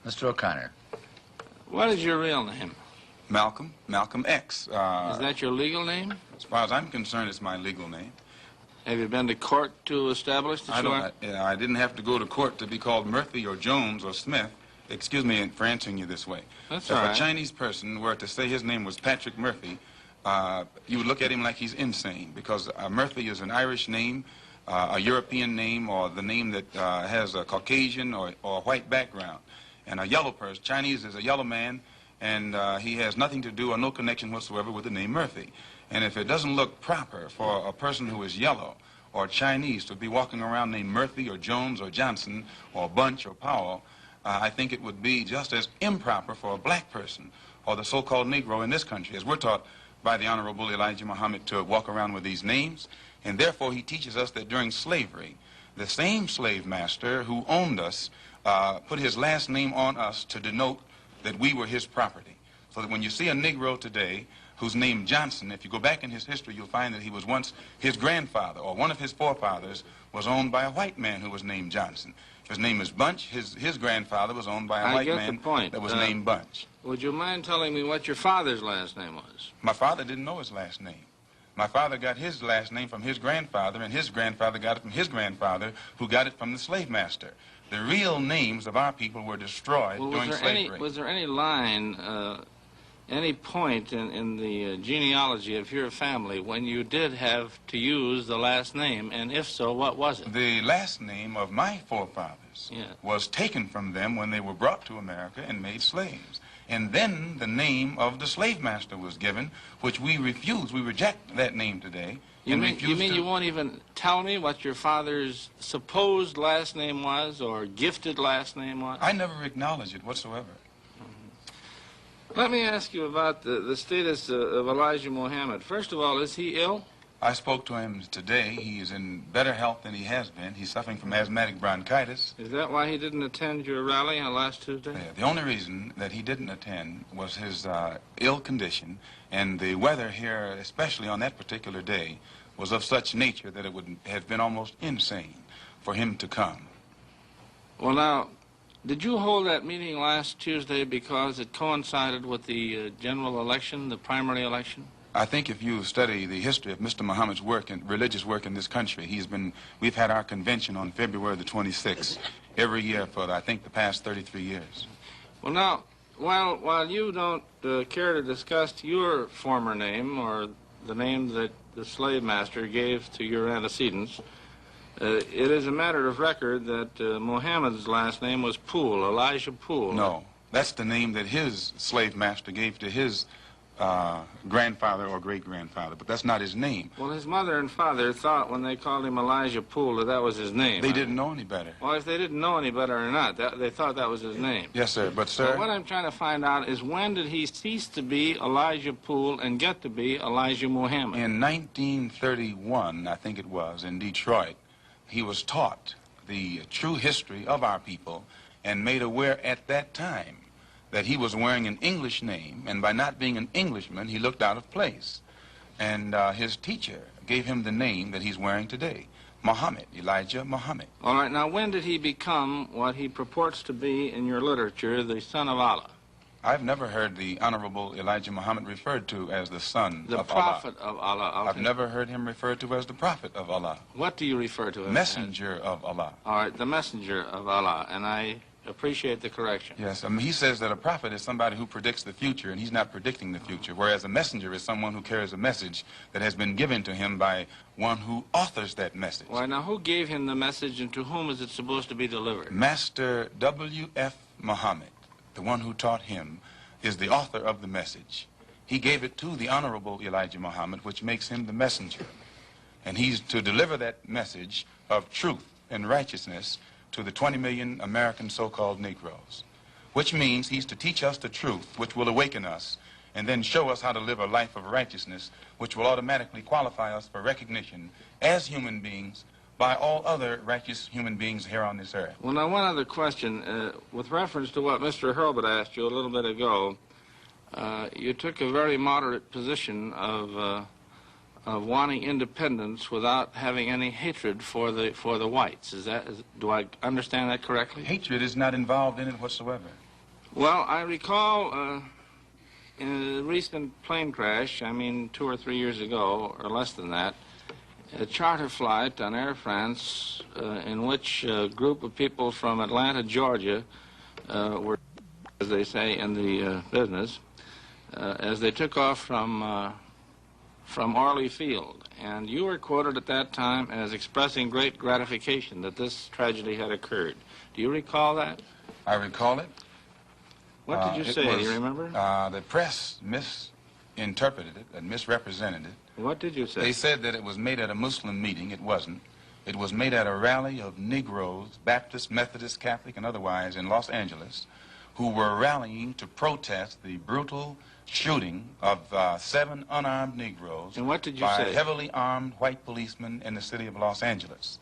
Mr. O'Connor. What is your real name? Malcolm X. Is that your legal name? As far as I'm concerned, it's my legal name. Have you been to court to establish that I didn't have to go to court to be called Murphy or Jones or Smith. Excuse me for answering you this way. That's if all right. a Chinese person were to say his name was Patrick Murphy, you would look at him like he's insane, because Murphy is an Irish name, a European name, or the name that has a Caucasian or white background. And a yellow person, Chinese is a yellow man, and he has nothing to do or no connection whatsoever with the name Murphy. And if it doesn't look proper for a person who is yellow or Chinese to be walking around named Murphy or Jones or Johnson or Bunch or Powell, I think it would be just as improper for a black person or the so-called Negro in this country, as we're taught by the Honorable Elijah Muhammad, to walk around with these names. And therefore he teaches us that during slavery, the same slave master who owned us put his last name on us to denote that we were his property. So that when you see a Negro today who's named Johnson, if you go back in his history, you'll find that he was once, his grandfather or one of his forefathers was owned by a white man who was named Johnson. If his name is Bunch, his grandfather was owned by a white man that was named Bunch. Would you mind telling me what your father's last name was? My father didn't know his last name. My father got his last name from his grandfather, and his grandfather got it from his grandfather, who got it from the slave master. The real names of our people were destroyed during slavery. Was there any line, any point in the genealogy of your family when you did have to use the last name, and if so, what was it? The last name of my forefathers was taken from them when they were brought to America and made slaves. And then the name of the slave master was given, which we refuse. We reject that name today. You mean you won't even tell me what your father's supposed last name was or gifted last name was? I never acknowledge it whatsoever. Let me ask you about the status of Elijah Muhammad. First of all, is he ill? I spoke to him today. He is in better health than he has been. He's suffering from asthmatic bronchitis. Is that why he didn't attend your rally on last Tuesday? Yeah, the only reason that he didn't attend was his ill condition, and the weather here, especially on that particular day, was of such nature that it would have been almost insane for him to come. Well, now, did you hold that meeting last Tuesday because it coincided with the general election, the primary election? I think if you study the history of Mr. Muhammad's work and religious work in this country, we've had our convention on February the 26th every year for, I think, the past 33 years. Well, now, while you don't care to discuss your former name or the name that the slave master gave to your antecedents, it is a matter of record that Muhammad's last name was Poole, Elijah Poole. No, that's the name that his slave master gave to his grandfather or great-grandfather, but that's not his name. Well, his mother and father thought when they called him Elijah Poole that was his name. They didn't know any better. Well, if they didn't know any better or not, they thought that was his name. Yes, sir, but, sir... So what I'm trying to find out is when did he cease to be Elijah Poole and get to be Elijah Muhammad? In 1931, I think it was, in Detroit, he was taught the true history of our people and made aware at that time that he was wearing an English name, and by not being an Englishman, he looked out of place. And his teacher gave him the name that he's wearing today, Muhammad, Elijah Muhammad. All right, now when did he become what he purports to be in your literature, the son of Allah? I've never heard the Honorable Elijah Muhammad referred to as the son of Allah. The prophet of Allah. I've never heard him referred to as the prophet of Allah. What do you refer to him as? Messenger of Allah. All right, the messenger of Allah, and I appreciate the correction. Yes, he says that a prophet is somebody who predicts the future, and he's not predicting the future, whereas a messenger is someone who carries a message that has been given to him by one who authors that message. Well, now, who gave him the message, and to whom is it supposed to be delivered? Master W.F. Muhammad, the one who taught him, is the author of the message. He gave it to the Honorable Elijah Muhammad, which makes him the messenger. And he's to deliver that message of truth and righteousness to the 20 million American so-called Negroes, which means he's to teach us the truth, which will awaken us, and then show us how to live a life of righteousness, which will automatically qualify us for recognition as human beings by all other righteous human beings here on this earth. Well, now, one other question. With reference to what Mr. Hurlbut asked you a little bit ago, you took a very moderate position of wanting independence without having any hatred for the whites. Do I understand that correctly? Hatred is not involved in it whatsoever. Well, I recall in a recent plane crash, I mean 2 or 3 years ago, or less than that, a charter flight on Air France in which a group of people from Atlanta, Georgia, were, as they say in the business, as they took off from Orly Field. And you were quoted at that time as expressing great gratification that this tragedy had occurred. Do you recall that? I recall it. What did you say? Do you remember? The press misinterpreted it and misrepresented it. What did you say? They said that it was made at a Muslim meeting. It wasn't. It was made at a rally of Negroes, Baptist, Methodist, Catholic, and otherwise in Los Angeles, who were rallying to protest the brutal shooting of 7 unarmed Negroes and what did you by say? heavily armed white policemen in the city of Los Angeles.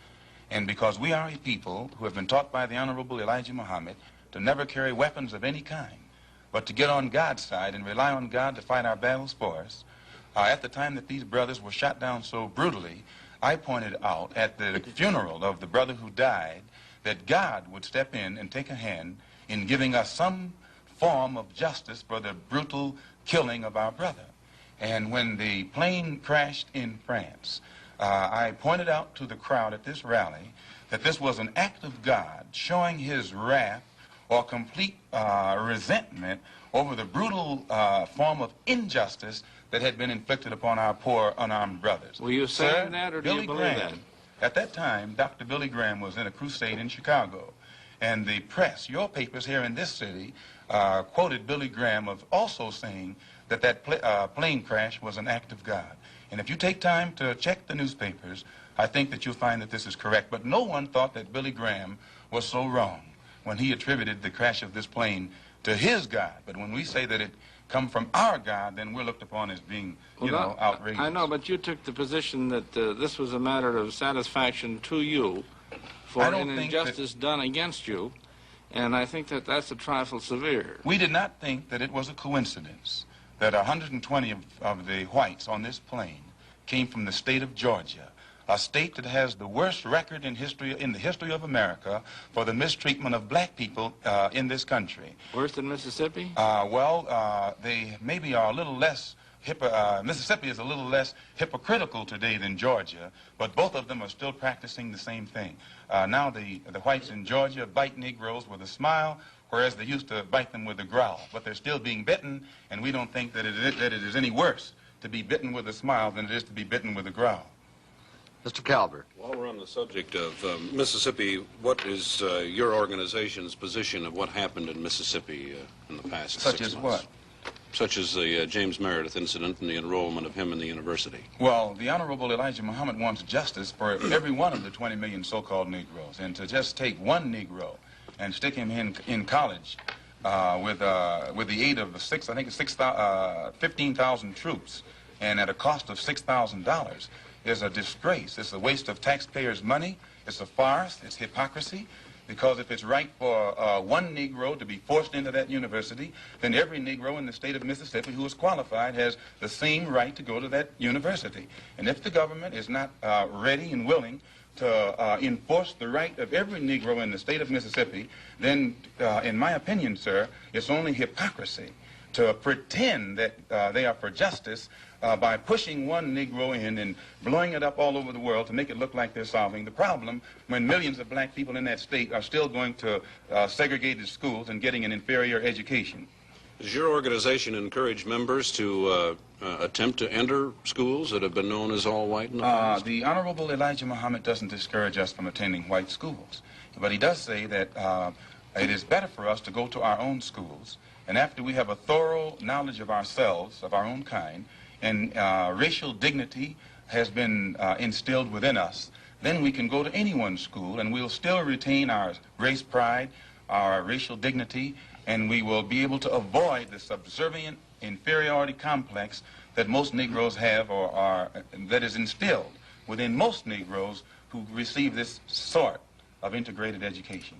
And because we are a people who have been taught by the Honorable Elijah Muhammad to never carry weapons of any kind, but to get on God's side and rely on God to fight our battles for us, at the time that these brothers were shot down so brutally, I pointed out at the funeral of the brother who died that God would step in and take a hand in giving us some form of justice for the brutal killing of our brother. And when the plane crashed in France, I pointed out to the crowd at this rally that this was an act of God showing his wrath or complete resentment over the brutal form of injustice that had been inflicted upon our poor unarmed brothers. Were you saying that, or do you believe that? At that time, Dr. Billy Graham was in a crusade in Chicago, and the press, your papers here in this city, quoted Billy Graham of also saying that plane crash was an act of God. And if you take time to check the newspapers, I think that you'll find that this is correct. But no one thought that Billy Graham was so wrong when he attributed the crash of this plane to his God. But when we say that it come from our God, then we're looked upon as being, outrageous. I know, but you took the position that this was a matter of satisfaction to you for an injustice done against you, and I think that that's a trifle severe. We did not think that it was a coincidence that 120 of the whites on this plane came from the state of Georgia, a state that has the worst record in the history of America for the mistreatment of black people in this country. Worse than Mississippi? They maybe are a little less, Mississippi is a little less hypocritical today than Georgia, but both of them are still practicing the same thing. Now the whites in Georgia bite Negroes with a smile, whereas they used to bite them with a growl. But they're still being bitten, and we don't think that it is any worse to be bitten with a smile than it is to be bitten with a growl. Mr. Calvert. While we're on the subject of Mississippi, what is your organization's position of what happened in Mississippi in the past 6 months? Such as what? Such as the James Meredith incident and the enrollment of him in the university. Well, the Honorable Elijah Muhammad wants justice for every one of the 20 million so-called Negroes, and to just take one Negro and stick him in college with the aid of 15,000 troops and at a cost of $6,000 is a disgrace. It's a waste of taxpayers' money. It's a farce. It's hypocrisy. Because if it's right for one Negro to be forced into that university, then every Negro in the state of Mississippi who is qualified has the same right to go to that university. And if the government is not ready and willing to enforce the right of every Negro in the state of Mississippi, then, in my opinion, sir, it's only hypocrisy to pretend that they are for justice by pushing one Negro in and blowing it up all over the world to make it look like they're solving the problem when millions of black people in that state are still going to segregated schools and getting an inferior education. Does your organization encourage members to attempt to enter schools that have been known as all white in the past? The Honorable Elijah Muhammad doesn't discourage us from attending white schools, but he does say that it is better for us to go to our own schools, and after we have a thorough knowledge of ourselves, of our own kind, and racial dignity has been instilled within us, then we can go to anyone's school and we'll still retain our race pride, our racial dignity, and we will be able to avoid the subservient inferiority complex that most Negroes have or that is instilled within most Negroes who receive this sort of integrated education.